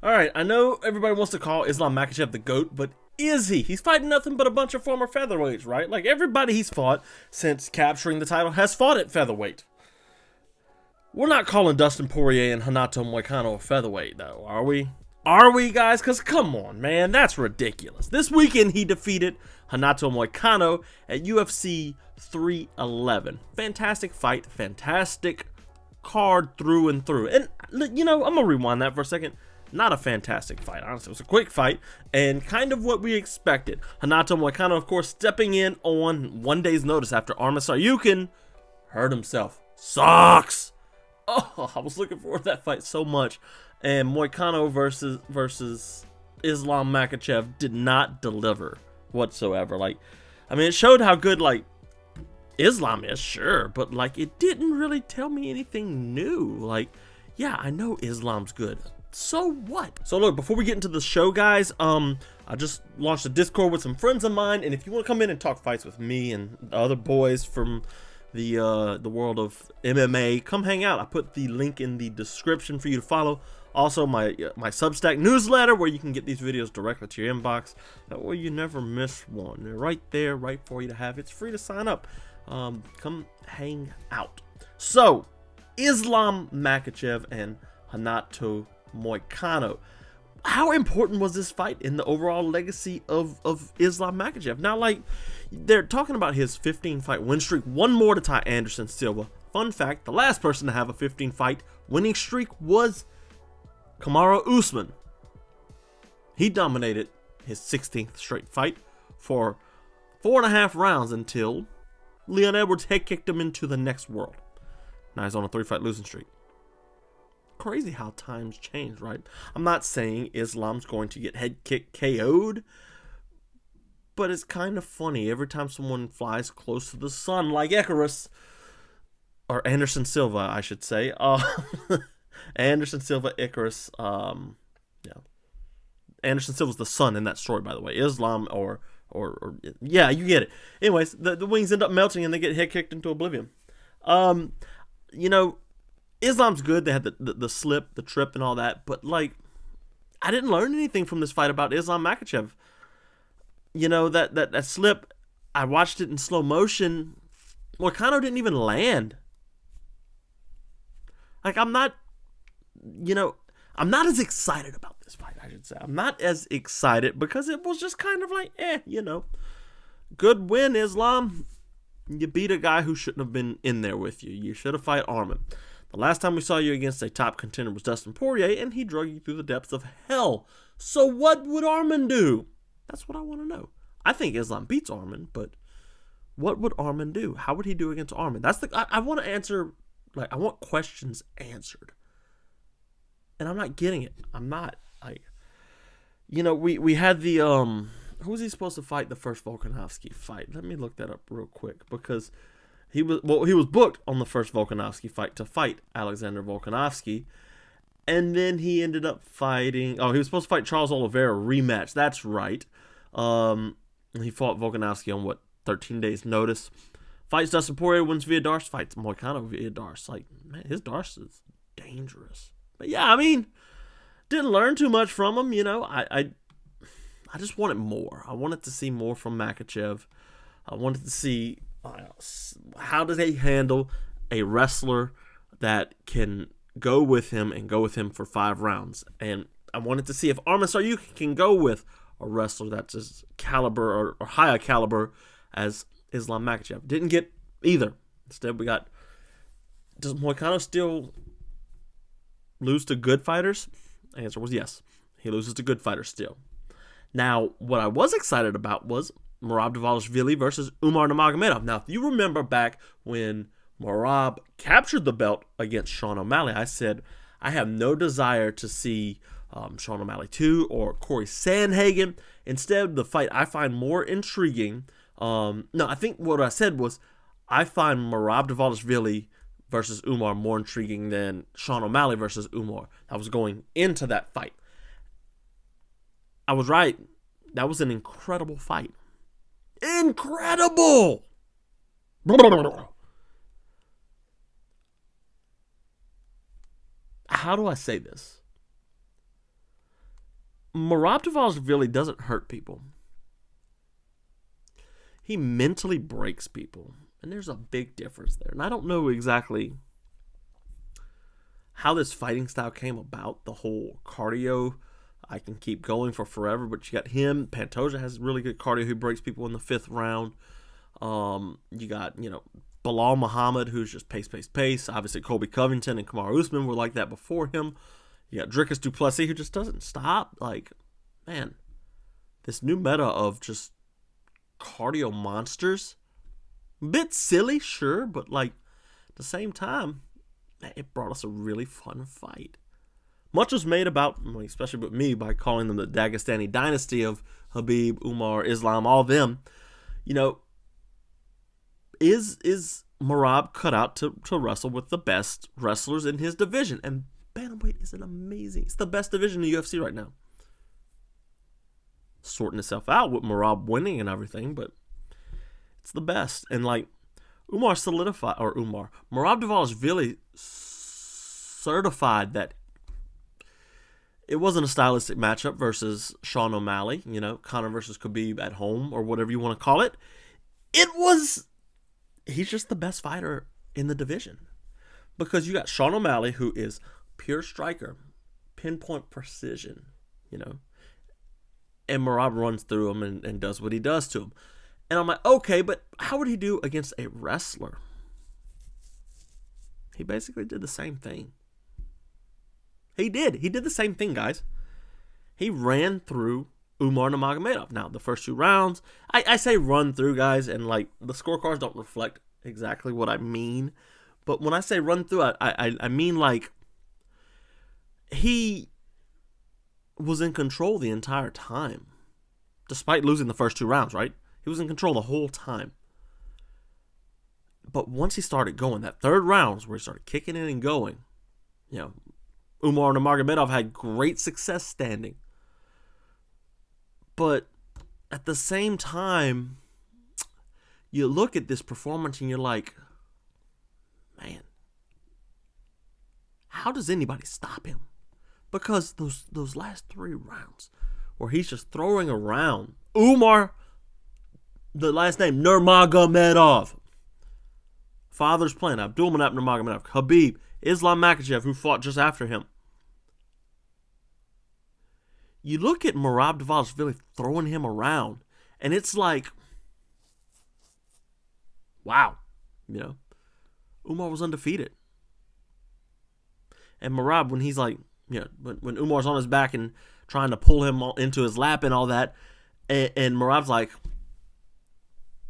All right, I know everybody wants to call Islam Makhachev the GOAT, but is he? He's fighting nothing but a bunch of former featherweights, right? Like everybody he's fought since capturing the title has fought at featherweight. We're not calling Dustin Poirier and Renato Moicano a featherweight, though, are we? Are we, guys? Because come on, man, that's ridiculous. This weekend he defeated Renato Moicano at UFC 311. Fantastic fight, fantastic card through and through. And, you know, I'm going to rewind that for a second. Not a fantastic fight, honestly. It was a quick fight and kind of what we expected. Renato Moicano, of course, stepping in on 1 day's notice after Arman Tsarukyan hurt himself. Sucks! Oh, I was looking forward to that fight so much. And Moicano versus Islam Makhachev did not deliver whatsoever. Like, I mean, it showed how good, like, Islam is, sure, but, like, it didn't really tell me anything new. Like, yeah, I know Islam's good. So what? So look, before we get into the show, guys, I just launched a Discord with some friends of mine, and if you want to come in and talk fights with me and the other boys from the world of MMA, come hang out. I put the link in the description for you to follow. Also, my Substack newsletter where you can get these videos directly to your inbox. That way you never miss one. They're right there, right for you to have. It's free to sign up. Come hang out. So, Islam Makhachev and Renato Moicano. How important was this fight in the overall legacy of Islam Makhachev? Now, like, they're talking about his 15-fight win streak, one more to tie Anderson Silva. Fun fact, the last person to have a 15-fight winning streak was Kamaru Usman. He dominated his 16th straight fight for 4.5 rounds until Leon Edwards head kicked him into the next world. Now he's on a 3-fight losing streak. Crazy how times change, right? I'm not saying Islam's going to get head kick KO'd, but it's kind of funny every time someone flies close to the sun like Icarus, or Anderson Silva, I should say. Anderson Silva, Icarus, yeah. Anderson Silva's the sun in that story, by the way. Islam or yeah, you get it. Anyways, the wings end up melting and they get head kicked into oblivion. You know, Islam's good. They had the slip, the trip, and all that. But, like, I didn't learn anything from this fight about Islam Makhachev. You know, that slip, I watched it in slow motion. Moicano didn't even land. Like, I'm not as excited about this fight, I should say. I'm not as excited because it was just kind of like, you know. Good win, Islam. You beat a guy who shouldn't have been in there with you. You should have fought Arman. The last time we saw you against a top contender was Dustin Poirier, and he drug you through the depths of hell. So what would Arman do? That's what I want to know. I think Islam beats Arman, but what would Arman do? How would he do against Arman? I want to answer, like, I want questions answered. And I'm not getting it. I'm not. Like, you know, we had the, who was he supposed to fight the first Volkanovski fight? Let me look that up real quick, because he was booked on the first Volkanovski fight to fight Alexander Volkanovski, and then he ended up fighting. Oh, he was supposed to fight Charles Oliveira rematch. That's right. He fought Volkanovski on 13 days notice. Fights Dustin Poirier, wins via Darce. Fights Moicano via Darce. Like, man, his Darce is dangerous. But yeah, I mean, didn't learn too much from him. You know, I just wanted more. I wanted to see more from Makhachev. I wanted to see. How does he handle a wrestler that can go with him and go with him for 5 rounds? And I wanted to see if Arman Tsarukyan can go with a wrestler that's as caliber or higher caliber as Islam Makhachev. Didn't get either. Instead, we got, does Moicano still lose to good fighters? The answer was yes. He loses to good fighters still. Now, what I was excited about was Merab Dvalishvili versus Umar Nurmagomedov. Now, if you remember back when Merab captured the belt against Sean O'Malley, I said I have no desire to see Sean O'Malley 2 or Corey Sandhagen. Instead, the fight I find more intriguing. I think what I said was I find Merab Dvalishvili versus Umar more intriguing than Sean O'Malley versus Umar. I was going into that fight. I was right. That was an incredible fight. Incredible! How do I say this? Merab Dvalishvili doesn't hurt people. He mentally breaks people. And there's a big difference there. And I don't know exactly how this fighting style came about. The whole cardio, I can keep going for forever. But you got him. Pantoja has really good cardio. He breaks people in the 5th round. You got, Bilal Muhammad, who's just pace. Obviously, Colby Covington and Kamaru Usman were like that before him. You got Dricus du Plessis, who just doesn't stop. Like, man, this new meta of just cardio monsters. A bit silly, sure, but like at the same time, it brought us a really fun fight. Much was made about, especially with me, by calling them the Dagestani dynasty of Khabib, Umar, Islam, all them. Is Merab cut out to wrestle with the best wrestlers in his division? And Bantamweight is it's the best division in the UFC right now. Sorting itself out with Merab winning and everything, but it's the best. And Merab Dvalishvili certified that it wasn't a stylistic matchup versus Sean O'Malley, Conor versus Khabib at home or whatever you want to call it. He's just the best fighter in the division. Because you got Sean O'Malley, who is pure striker, pinpoint precision, and Merab runs through him and does what he does to him. And I'm like, okay, but how would he do against a wrestler? He basically did the same thing. He did the same thing, guys. He ran through Umar Nurmagomedov. Now, the first 2 rounds, I say run through, guys, and the scorecards don't reflect exactly what I mean. But when I say run through, I mean he was in control the entire time. Despite losing the first 2 rounds, right? He was in control the whole time. But once he started going, that 3rd round where he started kicking in and going, Umar Nurmagomedov had great success standing. But at the same time, you look at this performance and you're like, man, how does anybody stop him? Because those last 3 rounds where he's just throwing around Umar, the last name, Nurmagomedov. Father's playing Abdulmanap Nurmagomedov. Khabib, Islam Makhachev, who fought just after him. You look at Merab Dvalishvili throwing him around, and it's like, wow, Umar was undefeated. And Merab, when he's when Umar's on his back and trying to pull him into his lap and all that, and Merab's like,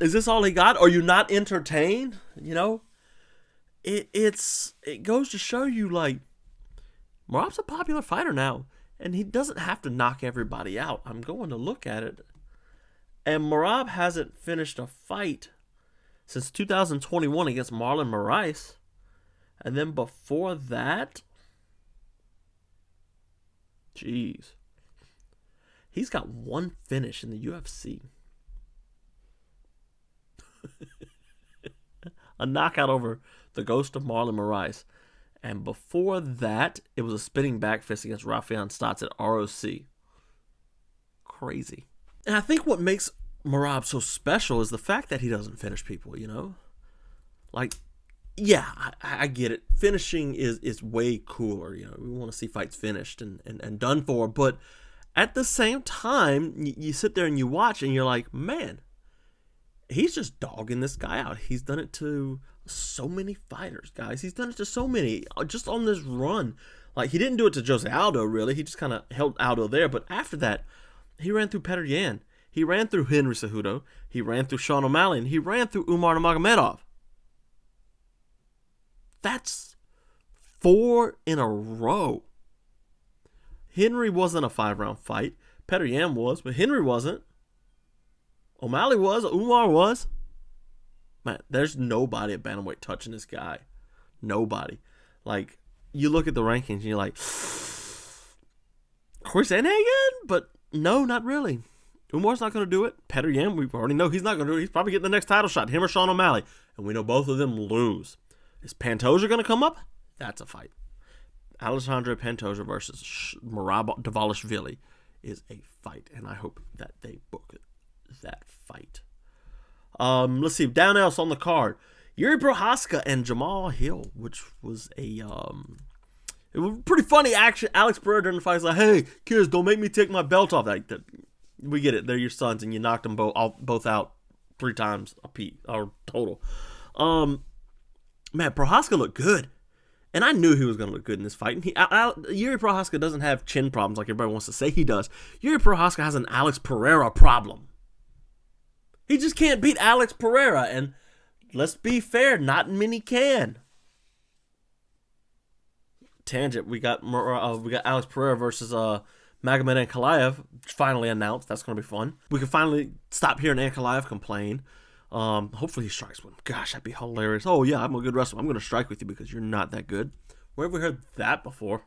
is this all he got? Are you not entertained? It goes to show you, Merab's a popular fighter now. And he doesn't have to knock everybody out. I'm going to look at it. And Merab hasn't finished a fight since 2021 against Marlon Moraes. And then before that, jeez, he's got 1 finish in the UFC. A knockout over the ghost of Marlon Moraes. And before that, it was a spinning back fist against Rafael Stotts at ROC. Crazy. And I think what makes Merab so special is the fact that he doesn't finish people, Yeah, I get it. Finishing is way cooler, We want to see fights finished and done for. But at the same time, you sit there and you watch and you're like, man, he's just dogging this guy out. He's done it to so many fighters, guys. He's done it to so many just on this run. He didn't do it to Jose Aldo, really. He just kind of held Aldo there. But after that, he ran through Petr Yan. He ran through Henry Cejudo. He ran through Sean O'Malley. And he ran through Umar Nurmagomedov. That's 4 in a row. Henry wasn't a 5-round fight. Petr Yan was, but Henry wasn't. O'Malley was. Umar was. Man, there's nobody at bantamweight touching this guy. Nobody. You look at the rankings and you're like, Chris Sandhagen? But no, not really. Umar's not going to do it. Petr Yan, we already know he's not going to do it. He's probably getting the next title shot, him or Sean O'Malley. And we know both of them lose. Is Pantoja going to come up? That's a fight. Alexandre Pantoja versus Merab Dvalishvili is a fight, and I hope that they book that fight. Let's see, down else on the card, Yuri Prochazka and Jamal Hill, which was it was pretty funny action. Alex Pereira during the fight was like, "Hey kids, don't make me take my belt off." Like, we get it, they're your sons, and you knocked them both out 3 times a piece or total. Man, Prochazka looked good. And I knew he was going to look good in this fight. And Yuri Prochazka doesn't have chin problems like everybody wants to say he does. Yuri Prochazka has an Alex Pereira problem. He just can't beat Alex Pereira. And let's be fair, not many can. Tangent, we got Alex Pereira versus Magomed Ankalaev finally announced. That's going to be fun. We can finally stop hearing Ankalaev complain. Hopefully he strikes with him. Gosh, that'd be hilarious. Oh yeah, I'm a good wrestler. I'm going to strike with you because you're not that good. Where have we heard that before?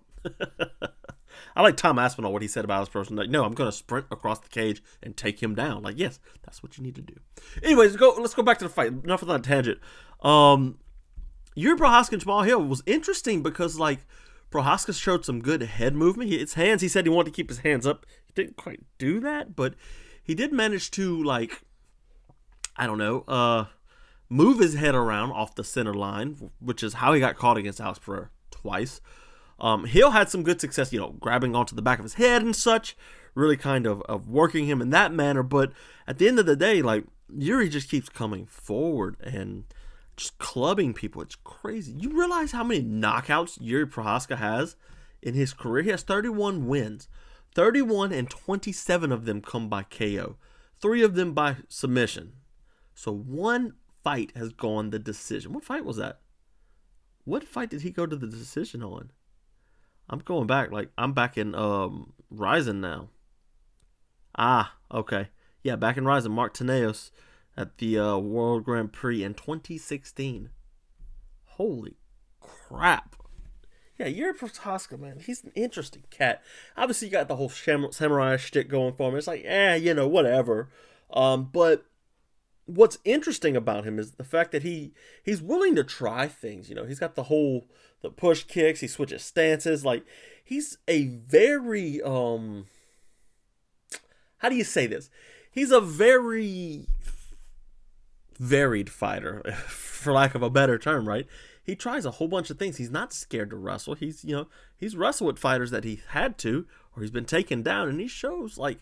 I like Tom Aspinall, what he said about his person. Like, no, I'm going to sprint across the cage and take him down. Like, yes, that's what you need to do. Anyways, let's go back to the fight. Enough of that tangent. Yuri Prochazka and Jamal Hill was interesting because, like, Prochazka showed some good head movement. His hands, he said he wanted to keep his hands up. He didn't quite do that, but he did manage to, like, I don't know, move his head around off the center line, which is how he got caught against Alex Pereira twice. Hill had some good success, grabbing onto the back of his head and such, really kind of working him in that manner. But at the end of the day, like, Yuri just keeps coming forward and just clubbing people. It's crazy. You realize how many knockouts Yuri Prochazka has in his career? He has 31 wins. 31 and 27 of them come by KO. 3 of them by submission. So 1 fight has gone the decision. What fight was that? What fight did he go to the decision on? I'm going back. Like, I'm back in Ryzen now. Okay. Yeah, back in Ryzen. Mark Teneos at the World Grand Prix in 2016. Holy crap. Yeah, Yuri Prochazka, man, he's an interesting cat. Obviously, you got the whole samurai shtick going for him. It's like, whatever. But what's interesting about him is the fact that he's willing to try things. He's got the push kicks. He switches stances. Like, he's a very how do you say this? He's a very varied fighter, for lack of a better term, right? He tries a whole bunch of things. He's not scared to wrestle. He's wrestled with fighters that he had to, or he's been taken down, and he shows, like,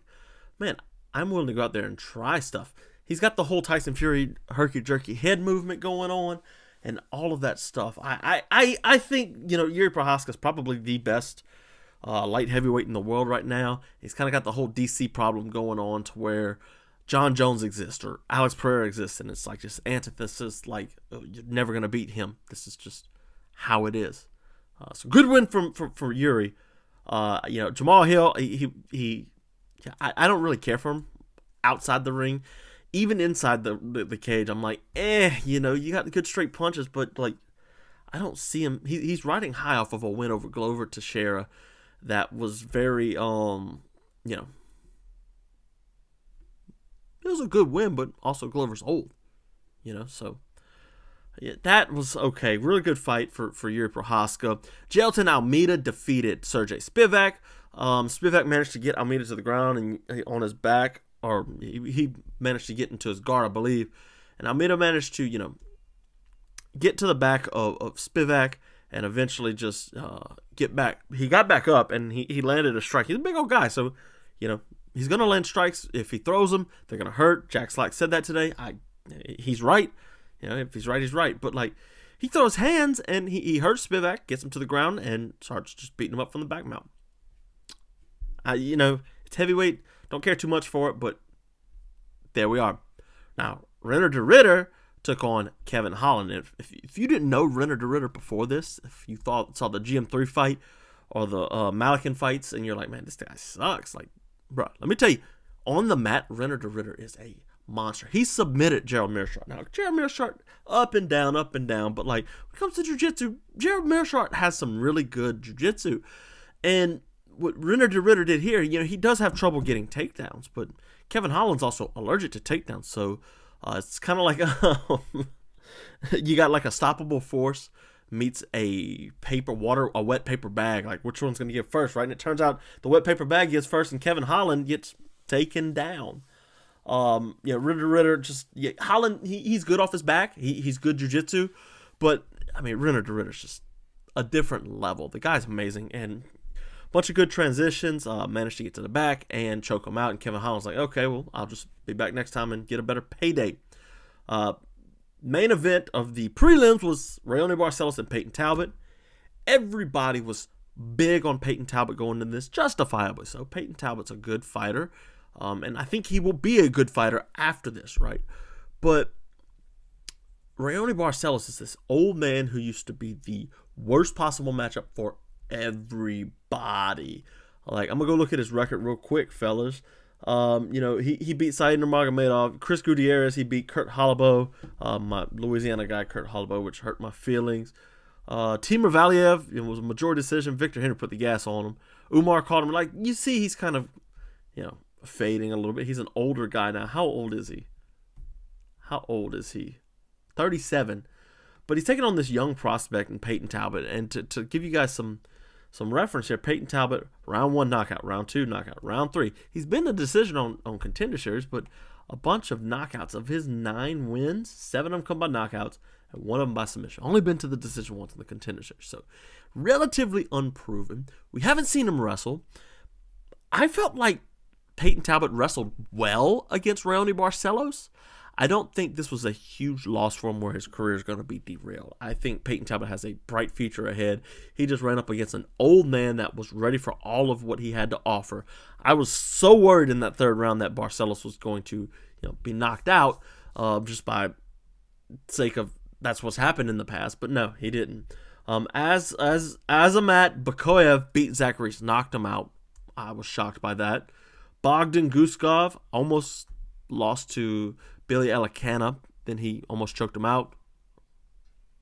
man, I'm willing to go out there and try stuff. He's got the whole Tyson Fury herky-jerky head movement going on and all of that stuff. I think, Yuri Prochazka is probably the best light heavyweight in the world right now. He's kind of got the whole DC problem going on to where John Jones exists or Alex Pereira exists, and it's like just antithesis, like, you're never going to beat him. This is just how it is. So good win for Yuri. Jamal Hill, I don't really care for him outside the ring. Even inside the cage, I'm like, you got good straight punches, but, like, I don't see him. He's riding high off of a win over Glover Teixeira that was very, it was a good win, but also Glover's old, so yeah, that was okay. Really good fight for Yuri Prochazka. Jailton Almeida defeated Sergey Spivak. Spivak managed to get Almeida to the ground and on his back. Or he managed to get into his guard, I believe. And Almeida managed to, get to the back of Spivak and eventually just get back. He got back up and he landed a strike. He's a big old guy, so, he's going to land strikes. If he throws them, they're going to hurt. Jack Slack said that today. He's right. If he's right, he's right. But, like, he throws hands and he hurts Spivak, gets him to the ground, and starts just beating him up from the back mount. It's heavyweight. Don't care too much for it, but there we are. Now, Renner de Ritter took on Kevin Holland. If you didn't know Renner de Ritter before this, if you saw the GM3 fight or the Malakin fights, and you're like, man, this guy sucks. Like, bro, let me tell you, on the mat, Renner de Ritter is a monster. He submitted Gerald Meerschaert. Now, Gerald Meerschaert, up and down, but, like, when it comes to jiu-jitsu, Gerald Meerschaert has some really good jiu-jitsu. And what Renner de Ritter did here, he does have trouble getting takedowns, but Kevin Holland's also allergic to takedowns, so it's kind of like you got like a stoppable force meets a wet paper bag. Like, which one's going to get first, right? And it turns out the wet paper bag gets first, and Kevin Holland gets taken down. Ritter just Holland, he's good off his back. He's good jiu-jitsu, but I mean, Ritter's just a different level. The guy's amazing, and a bunch of good transitions. Managed to get to the back and choke him out. And Kevin Holland's like, okay, well, I'll just be back next time and get a better payday. Main event of the prelims was Raoni Barcelos and Peyton Talbot. Everybody was big on Peyton Talbot going into this, justifiably so. Peyton Talbot's a good fighter, and I think he will be a good fighter after this, right? But Raoni Barcelos is this old man who used to be the worst possible matchup for everybody. Like, I'm going to go look at his record real quick, fellas. He beat Said Nurmagomedov. Chris Gutierrez, he beat Kurt Holloway, my Louisiana guy, Kurt Holloway, which hurt my feelings. Timur Valiev, it was a majority decision. Victor Henry put the gas on him. Umar caught him. Like, you see, he's kind of, fading a little bit. He's an older guy now. How old is he? 37. But he's taking on this young prospect in Peyton Talbot. And to give you guys some reference here, Peyton Talbot, round 1 knockout, round 2 knockout, round 3. He's been a decision on Contender Series, but a bunch of knockouts. Of his 9 wins, 7 of them come by knockouts, and 1 of them by submission. Only been to the decision once in the Contender Series. So, relatively unproven. We haven't seen him wrestle. I felt like Peyton Talbot wrestled well against Raoni Barcelos. I don't think this was a huge loss for him where his career is going to be derailed. I think Peyton Talbot has a bright future ahead. He just ran up against an old man that was ready for all of what he had to offer. I was so worried in that 3rd round that Barcelos was going to be knocked out just by sake of that's what's happened in the past. But no, he didn't. As a Matt, Bakoyev beat Zach Reese, knocked him out. I was shocked by that. Bogdan Guskov almost lost to Billy Alicana, then he almost choked him out.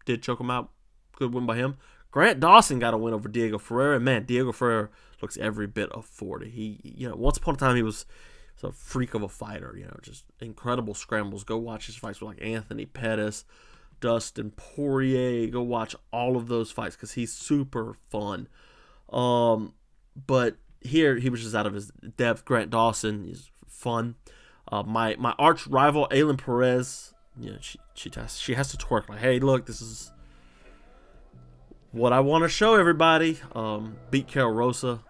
Did choke him out. Good win by him. Grant Dawson got a win over Diego Ferreira. Man, Diego Ferreira looks every bit of 40. He, once upon a time he was a freak of a fighter. Just incredible scrambles. Go watch his fights with like Anthony Pettis, Dustin Poirier. Go watch all of those fights because he's super fun. But here he was just out of his depth. Grant Dawson is fun. My arch rival Aylin Perez, she has to twerk like, hey, look, this is what I want to show everybody. Beat Carol Rosa.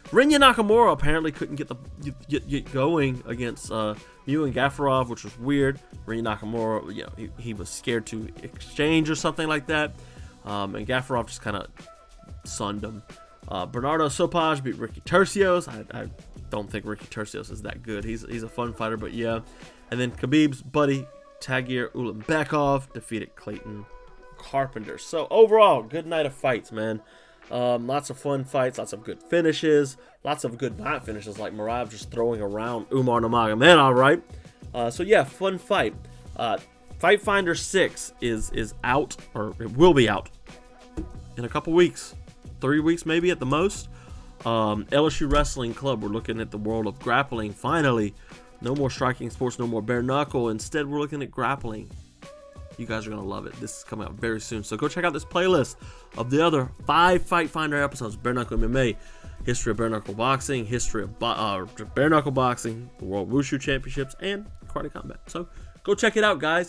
Rinya Nakamura apparently couldn't get going against Mew and Gafarov, which was weird. Rinya Nakamura, he was scared to exchange or something like that, and Gafarov just kind of sunned him. Bernardo Sopaj beat Ricky Tercios. I don't think Ricky Tercios is that good. He's a fun fighter, but yeah. And then Khabib's buddy Tagir Ulanbekov defeated Clayton Carpenter. So overall, good night of fights, man. Lots of fun fights, lots of good finishes, lots of good not finishes like Merab just throwing around Umar Nurmagomedov, right? So yeah, fun fight. Fight Finder 6 is out, or it will be out in a couple weeks. 3 weeks maybe at the most. LSU Wrestling Club, we're looking at the world of grappling. Finally, no more striking sports, no more bare knuckle. Instead, we're looking at grappling. You guys are going to love it. This is coming out very soon. So go check out this playlist of the other 5 Fight Finder episodes. Bare Knuckle MMA, history of bare knuckle boxing, history of bare knuckle boxing, the World Wushu Championships, and Karate Combat. So go check it out, guys.